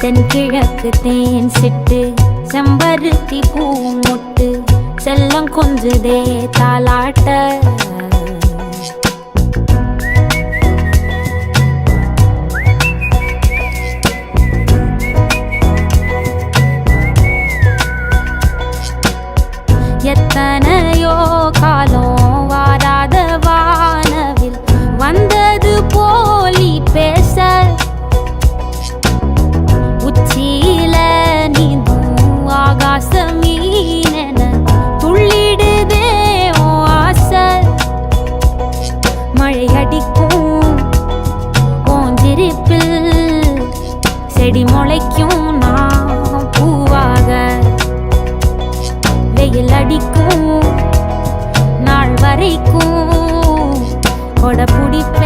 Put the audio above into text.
தென்கிழக்கு தேன் சிட்டு செம்பருத்தி பூ முட்டு செல்லம் கொஞ்சுதே தாலாட்ட எத்தனையோ காலம் வாராத வானவில் வந்தது போலி பேச உச்சியில நீந்தும் ஆகாச மீனென துள்ளிடுதே ஆசை மழை அடிக்கும் ஓஞ்சிருப்பில் செடி முளைக்கும் நான் பூவாக வெயில் அடிக்கும் நாள் வரைக்கும் கொடை பிடிப்ப